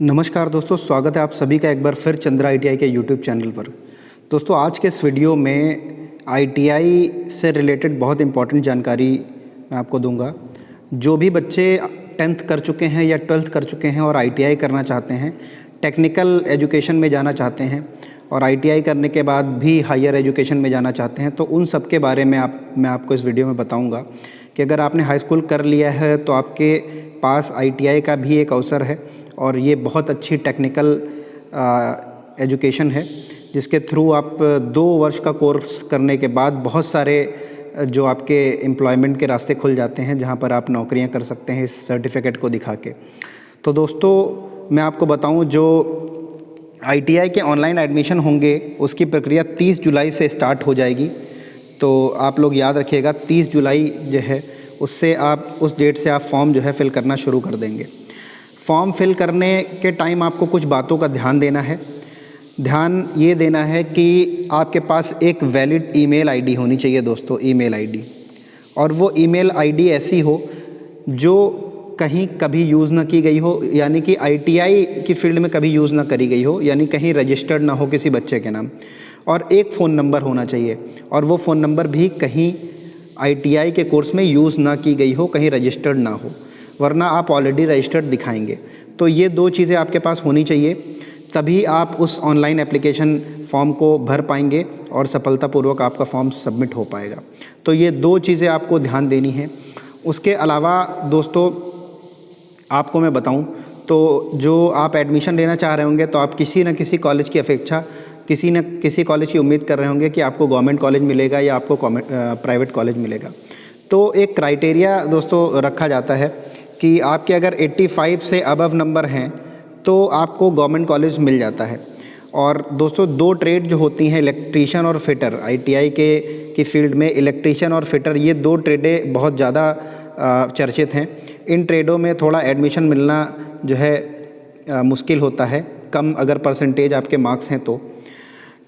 नमस्कार दोस्तों, स्वागत है आप सभी का एक बार फिर चंद्रा आईटीआई के यूट्यूब चैनल पर। दोस्तों, आज के इस वीडियो में आईटीआई से रिलेटेड बहुत इंपॉर्टेंट जानकारी मैं आपको दूंगा। जो भी बच्चे 10th कर चुके हैं या 12th कर चुके हैं और आईटीआई करना चाहते हैं, टेक्निकल एजुकेशन में जाना चाहते हैं और आईटीआई करने के बाद भी हायर एजुकेशन में जाना चाहते हैं, तो उन सब के बारे में मैं आपको इस वीडियो में बताऊँगा कि अगर आपने हाई स्कूल कर लिया है तो आपके पास आईटीआई का भी एक अवसर है और ये बहुत अच्छी टेक्निकल एजुकेशन है जिसके थ्रू आप 2 वर्ष का कोर्स करने के बाद बहुत सारे जो आपके एम्प्लॉयमेंट के रास्ते खुल जाते हैं, जहाँ पर आप नौकरियाँ कर सकते हैं इस सर्टिफिकेट को दिखा के। तो दोस्तों, मैं आपको बताऊं, जो आईटीआई के ऑनलाइन एडमिशन होंगे उसकी प्रक्रिया 30 जुलाई से स्टार्ट हो जाएगी। तो आप लोग याद रखिएगा, 30 जुलाई जो है उससे आप उस डेट से आप फॉर्म जो है फिल करना शुरू कर देंगे। फॉर्म फिल करने के टाइम आपको कुछ बातों का ध्यान देना है। ध्यान ये देना है कि आपके पास एक वैलिड ईमेल आईडी होनी चाहिए दोस्तों, ईमेल आईडी। और वो ईमेल आईडी ऐसी हो जो कहीं कभी यूज़ ना की गई हो, यानी कि आईटीआई की फील्ड में कभी यूज़ ना करी गई हो, यानी कहीं रजिस्टर्ड ना हो किसी बच्चे के नाम। और एक फ़ोन नंबर होना चाहिए, और वो फ़ोन नंबर भी कहीं आईटीआई के कोर्स में यूज़ ना की गई हो, कहीं रजिस्टर्ड ना हो, वरना आप ऑलरेडी रजिस्टर्ड दिखाएंगे। तो ये 2 चीज़ें आपके पास होनी चाहिए, तभी आप उस ऑनलाइन एप्लीकेशन फॉर्म को भर पाएंगे और सफलतापूर्वक आपका फॉर्म सबमिट हो पाएगा। तो ये 2 चीज़ें आपको ध्यान देनी है। उसके अलावा दोस्तों, आपको मैं बताऊं तो जो आप एडमिशन लेना चाह रहे होंगे तो आप किसी न किसी कॉलेज की अपेक्षा किसी न किसी कॉलेज की उम्मीद कर रहे होंगे कि आपको गवर्नमेंट कॉलेज मिलेगा या आपको प्राइवेट कॉलेज मिलेगा। तो एक क्राइटेरिया दोस्तों रखा जाता है कि आपके अगर 85 से अबव नंबर हैं तो आपको गवर्नमेंट कॉलेज मिल जाता है। और दोस्तों, 2 ट्रेड जो होती हैं, इलेक्ट्रीशियन और फिटर, आईटीआई की फील्ड में इलेक्ट्रीशियन और फिटर, ये 2 ट्रेडें बहुत ज़्यादा चर्चित हैं। इन ट्रेडों में थोड़ा एडमिशन मिलना जो है मुश्किल होता है, कम अगर परसेंटेज आपके मार्क्स हैं तो,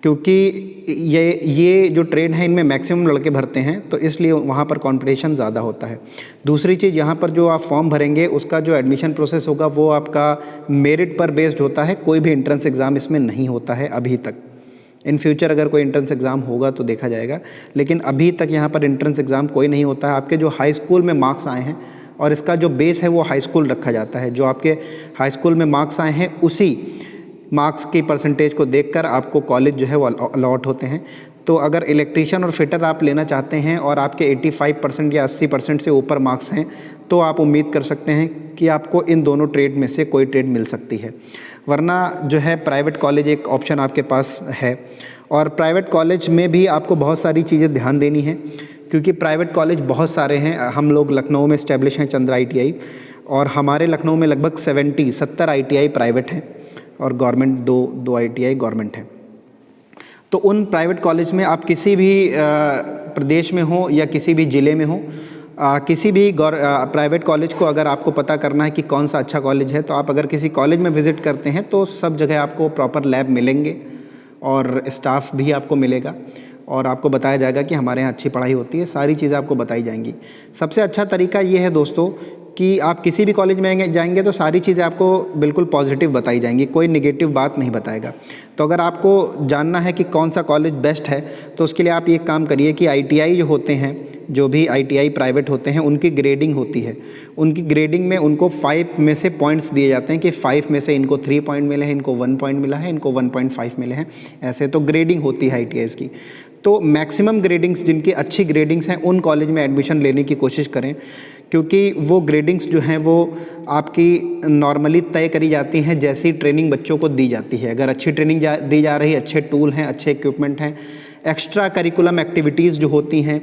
क्योंकि ये जो ट्रेड हैं इनमें मैक्सिमम लड़के भरते हैं, तो इसलिए वहाँ पर कंपटीशन ज़्यादा होता है। दूसरी चीज़, यहाँ पर जो आप फॉर्म भरेंगे उसका जो एडमिशन प्रोसेस होगा वो आपका मेरिट पर बेस्ड होता है, कोई भी एंट्रेंस एग्ज़ाम इसमें नहीं होता है अभी तक। इन फ्यूचर अगर कोई एंट्रेंस एग्ज़ाम होगा तो देखा जाएगा, लेकिन अभी तक यहाँ पर एंट्रेंस एग्ज़ाम कोई नहीं होता है। आपके जो हाई स्कूल में मार्क्स आए हैं, और इसका जो बेस है वो हाई स्कूल रखा जाता है, जो आपके हाई स्कूल में मार्क्स आए हैं उसी मार्क्स की परसेंटेज को देखकर आपको कॉलेज जो है वो अलॉट होते हैं। तो अगर इलेक्ट्रीशियन और फिटर आप लेना चाहते हैं और आपके 85% या 80% से ऊपर मार्क्स हैं, तो आप उम्मीद कर सकते हैं कि आपको इन दोनों ट्रेड में से कोई ट्रेड मिल सकती है। वरना जो है प्राइवेट कॉलेज एक ऑप्शन आपके पास है। और प्राइवेट कॉलेज में भी आपको बहुत सारी चीज़ें ध्यान देनी है, क्योंकि प्राइवेट कॉलेज बहुत सारे हैं। हम लोग लखनऊ में इस्टेब्लिश हैं चंद्रा आईटीआई, और हमारे लखनऊ में लगभग 70 आईटीआई प्राइवेट हैं और गवर्नमेंट दो आईटीआई गवर्नमेंट हैं। तो उन प्राइवेट कॉलेज में आप किसी भी प्रदेश में हो या किसी भी ज़िले में हो, किसी भी प्राइवेट कॉलेज को अगर आपको पता करना है कि कौन सा अच्छा कॉलेज है, तो आप अगर किसी कॉलेज में विज़िट करते हैं तो सब जगह आपको प्रॉपर लैब मिलेंगे और स्टाफ भी आपको मिलेगा, और आपको बताया जाएगा कि हमारे यहाँ अच्छी पढ़ाई होती है। सारी चीज़ें आपको बताई जाएंगी। सबसे अच्छा तरीका ये है दोस्तों कि आप किसी भी कॉलेज में जाएंगे तो सारी चीज़ें आपको बिल्कुल पॉजिटिव बताई जाएंगी, कोई नेगेटिव बात नहीं बताएगा। तो अगर आपको जानना है कि कौन सा कॉलेज बेस्ट है, तो उसके लिए आप ये काम करिए कि आईटीआई जो होते हैं, जो भी आईटीआई प्राइवेट होते हैं, उनकी ग्रेडिंग होती है। उनकी ग्रेडिंग में उनको 5 में से पॉइंट्स दिए जाते हैं कि 5 में से इनको 3 पॉइंट मिले हैं, इनको 1 पॉइंट मिला है, इनको 1.5 मिले हैं, ऐसे तो ग्रेडिंग होती है आईटीआई की। तो मैक्सिमम ग्रेडिंग्स, जिनकी अच्छी ग्रेडिंग्स हैं, उन कॉलेज में एडमिशन लेने की कोशिश करें, क्योंकि वो ग्रेडिंग्स जो हैं वो आपकी नॉर्मली तय करी जाती हैं जैसी ट्रेनिंग बच्चों को दी जाती है। अगर अच्छी ट्रेनिंग दी जा रही है, अच्छे टूल हैं, अच्छे इक्विपमेंट हैं, एक्स्ट्रा करिकुलम एक्टिविटीज़ जो होती हैं,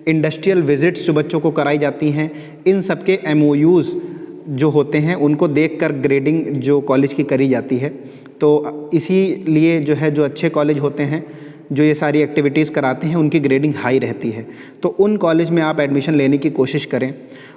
इंडस्ट्रियल विजिट्स जो बच्चों को कराई जाती हैं, इन सब के MOUs जो होते हैं उनको देखकर ग्रेडिंग जो कॉलेज की करी जाती है। तो इसीलिए जो है, जो अच्छे कॉलेज होते हैं जो ये सारी एक्टिविटीज़ कराते हैं, उनकी ग्रेडिंग हाई रहती है। तो उन कॉलेज में आप एडमिशन लेने की कोशिश करें।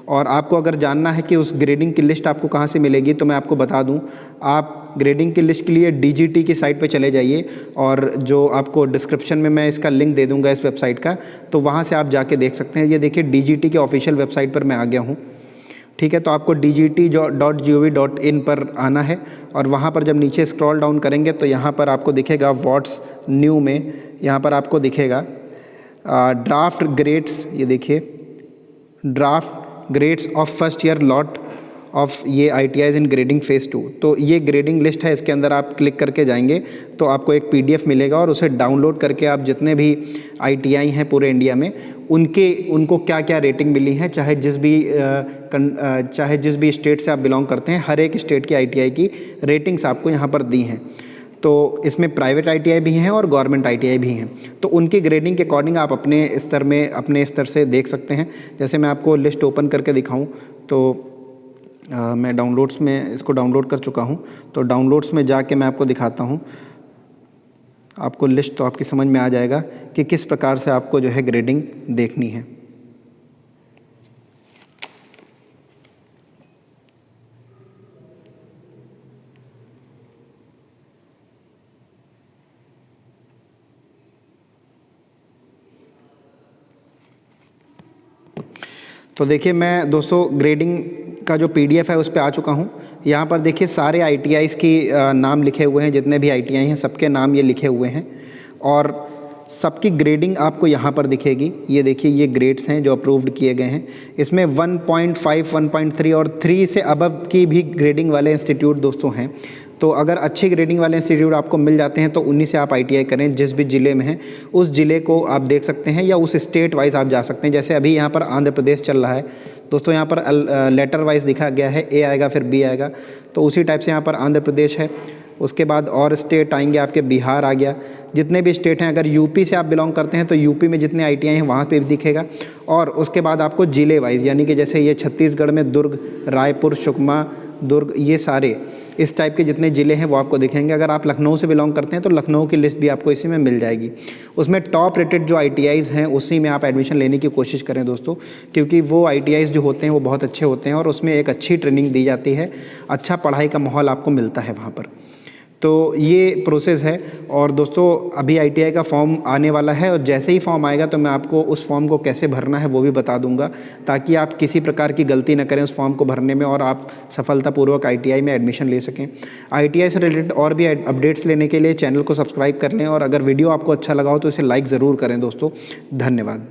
और आपको अगर जानना है कि उस ग्रेडिंग की लिस्ट आपको कहाँ से मिलेगी, तो मैं आपको बता दूं, आप ग्रेडिंग की लिस्ट के लिए DGT की साइट पे चले जाइए, और जो आपको डिस्क्रिप्शन में मैं इसका लिंक दे दूंगा इस वेबसाइट का, तो वहाँ से आप जाके देख सकते हैं। ये देखिए, DGT के ऑफिशियल वेबसाइट पर मैं आ गया हूँ। ठीक है। तो आपको dgt.gov.in पर आना है और वहाँ पर जब नीचे स्क्रॉल डाउन करेंगे तो यहाँ पर आपको दिखेगा व्हाट्स न्यू में, यहाँ पर आपको दिखेगा ड्राफ्ट ग्रेड्स, ये देखिए draft grades of first year lot of ये ITIs इन ग्रेडिंग फ़ेज़ 2। तो ये ग्रेडिंग लिस्ट है, इसके अंदर आप क्लिक करके जाएंगे तो आपको एक PDF मिलेगा और उसे डाउनलोड करके आप जितने भी ITI हैं पूरे इंडिया में उनको क्या क्या रेटिंग मिली है, चाहे जिस भी स्टेट से आप बिलोंग करते हैं, हर एक स्टेट की ITI की रेटिंग्स आपको यहाँ पर दी हैं। तो इसमें प्राइवेट ITI भी हैं और गवर्नमेंट ITI भी हैं, तो उनकी ग्रेडिंग के अकॉर्डिंग आप अपने स्तर से देख सकते हैं। जैसे मैं आपको लिस्ट ओपन करके दिखाऊं तो मैं डाउनलोड्स में इसको डाउनलोड कर चुका हूं, तो डाउनलोड्स में जाके मैं आपको दिखाता हूं। आपको लिस्ट तो आपकी समझ में आ जाएगा कि किस प्रकार से आपको जो है ग्रेडिंग देखनी है। तो देखिए मैं दोस्तों ग्रेडिंग का जो PDF है उस पे आ चुका हूँ। यहाँ पर देखिए सारे ITIs की नाम लिखे हुए हैं, जितने भी ITI हैं सबके नाम ये लिखे हुए हैं और सबकी ग्रेडिंग आपको यहाँ पर दिखेगी। ये देखिए ये ग्रेड्स हैं जो अप्रूव्ड किए गए हैं। इसमें 1.5, 1.3 और 3 से अबव की भी ग्रेडिंग वाले इंस्टीट्यूट दोस्तों हैं। तो अगर अच्छी ग्रेडिंग वाले इंस्टीट्यूट आपको मिल जाते हैं तो उन्हीं से आप ITI करें। जिस भी ज़िले में हैं उस ज़िले को आप देख सकते हैं या उस स्टेट वाइज़ आप जा सकते हैं। जैसे अभी यहाँ पर आंध्र प्रदेश चल रहा है दोस्तों, यहाँ पर लेटर वाइज दिखा गया है, A आएगा फिर B आएगा, तो उसी टाइप से यहाँ पर आंध्र प्रदेश है। उसके बाद और स्टेट आएंगे आपके, बिहार आ गया। जितने भी स्टेट हैं, अगर यूपी से आप बिलोंग करते हैं तो यूपी में जितने ITI हैं वहाँ पे भी दिखेगा। और उसके बाद आपको ज़िले वाइज़, यानी कि जैसे ये छत्तीसगढ़ में दुर्ग, रायपुर, सुकमा, दुर्ग, ये सारे इस टाइप के जितने ज़िले हैं वो आपको दिखेंगे। अगर आप लखनऊ से बिलोंग करते हैं तो लखनऊ की लिस्ट भी आपको इसी में मिल जाएगी। उसमें टॉप रेटेड जो ITIs हैं उसी में आप एडमिशन लेने की कोशिश करें दोस्तों, क्योंकि वो ITIs जो होते हैं वो बहुत अच्छे होते हैं और उसमें एक अच्छी ट्रेनिंग दी जाती है, अच्छा पढ़ाई का माहौल आपको मिलता है वहाँ पर। तो ये प्रोसेस है। और दोस्तों अभी ITI का फॉर्म आने वाला है और जैसे ही फॉर्म आएगा तो मैं आपको उस फॉर्म को कैसे भरना है वो भी बता दूंगा, ताकि आप किसी प्रकार की गलती न करें उस फॉर्म को भरने में और आप सफलतापूर्वक ITI में एडमिशन ले सकें। ITI से रिलेटेड और भी अपडेट्स लेने के लिए चैनल को सब्सक्राइब कर लें और अगर वीडियो आपको अच्छा लगा हो तो इसे लाइक ज़रूर करें दोस्तों। धन्यवाद।